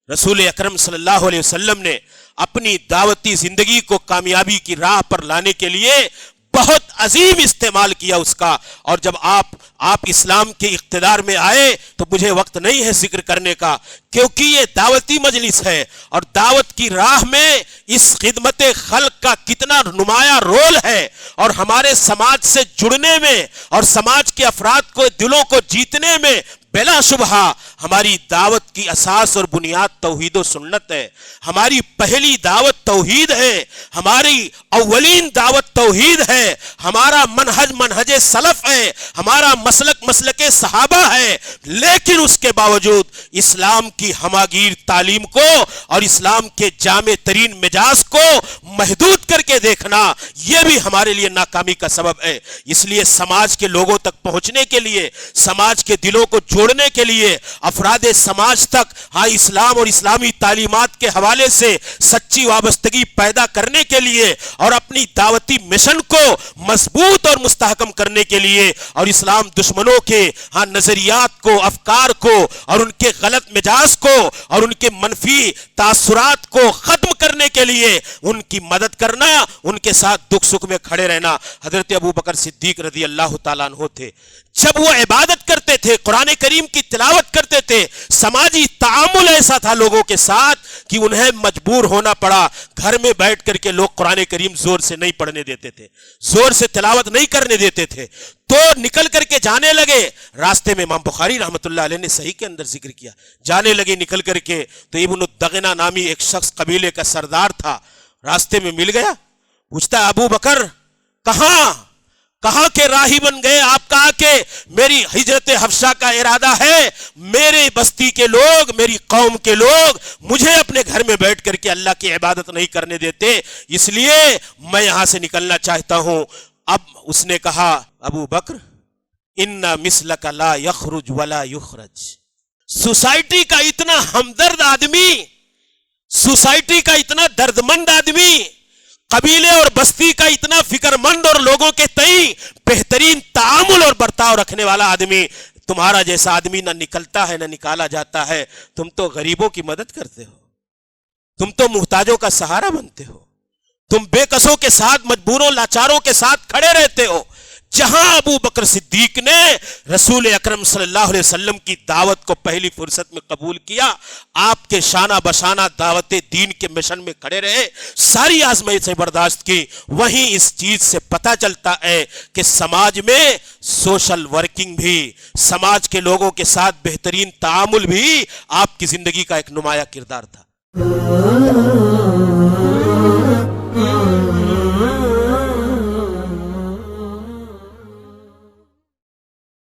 रसूल अकरम सल्लल्लाहु अलैहि वसल्लम ने अपनी दावती जिंदगी को कामयाबी की राह पर लाने के लिए बहुत अजीम इस्तेमाल किया उसका। और जब आप इस्लाम के इख्तिदार में आए तो मुझे वक्त नहीं है जिक्र करने का, क्योंकि ये दावती मजलिस है और दावत की राह में इस खिदमत खल्क का कितना नुमाया रोल है और हमारे समाज से जुड़ने में और समाज के अफराद को दिलों को जीतने में बिला शुबहा हमारी दावत की असास और बुनियाद तौहीद व सुन्नत है। हमारी पहली दावत तौहीद है, हमारी अव्वलीन दावत तौहीद है, हमारा मनहज सलफ है, हमारा मसलक सहाबा है। लेकिन उसके बावजूद इस्लाम की हमागीर तालीम को और इस्लाम के जामे तरीन मिजाज को महदूद करके देखना, यह भी हमारे लिए नाकामी का सबब है। इसलिए समाज के लोगों तक पहुंचने के लिए, समाज के दिलों को जोड़ने के लिए, अफराद समाज तक इस्लाम और इस्लामी तालीमात के हवाले से सच्ची वाबस्तगी पैदा करने के लिए और अपनी दावती मिशन को मजबूत और मुस्तहकम करने के लिए और इस्लाम दुश्मनों के नजरियात को, अफकार को और उनके गलत मिजाज को और उनके मनफी तासुरात को खत्म करने के लिए उनकी मदद करना, उनके साथ दुख सुख में खड़े रहना। हजरत अबू बकर सिद्दीक रज़ी अल्लाह ताला अन्हु थे, जब वो इबादत करते थे, कुरान करीम की तिलावत करते थे, समाजी तामुल ऐसा था लोगों के साथ कि उन्हें मजबूर होना पड़ा। घर में बैठ करके लोग कुरान करीम जोर से नहीं पढ़ने देते थे, जोर से तिलावत नहीं करने देते थे, तो निकल करके जाने लगे। रास्ते में इमाम बुखारी रहमतुल्लाह अलैह ने सही के अंदर जिक्र किया, जाने लगे निकल करके तो इब्न दगना नामी एक शख्स कबीले का सरदार था, रास्ते में मिल गया, पूछता अबू बकर कहां के राही बन गए? आप कहा के मेरी हिजरत हफ्शा का इरादा है, मेरे बस्ती के लोग, मेरी कौम के लोग मुझे अपने घर में बैठ करके अल्लाह की इबादत नहीं करने देते, इसलिए मैं यहां से निकलना चाहता हूं। अब उसने कहा अबू बकर इन्ना मिसलका ला यखरुज वला युखरज। सोसाइटी का इतना हमदर्द आदमी, सोसाइटी का इतना दर्दमंद आदमी, कबीले और बस्ती का इतना फिक्रमंद और लोगों के तई बेहतरीन तामुल और बर्ताव रखने वाला आदमी, तुम्हारा जैसा आदमी ना निकलता है ना निकाला जाता है। तुम तो गरीबों की मदद करते हो, तुम तो मुहताजों का सहारा बनते हो, तुम बेकसों के साथ, मजबूरों लाचारों के साथ खड़े रहते हो। जहां अबू बकर सिद्दीक ने रसूल अकरम सल्लल्लाहु अलैहि वसल्लम की दावत को पहली फुर्सत में कबूल किया, आपके शाना बशाना दावत दीन के मिशन में खड़े रहे, सारी आजमाइशें बर्दाश्त की, वहीं इस चीज से पता चलता है कि समाज में सोशल वर्किंग भी, समाज के लोगों के साथ बेहतरीन तामुल भी आपकी जिंदगी का एक नुमाया किरदार था।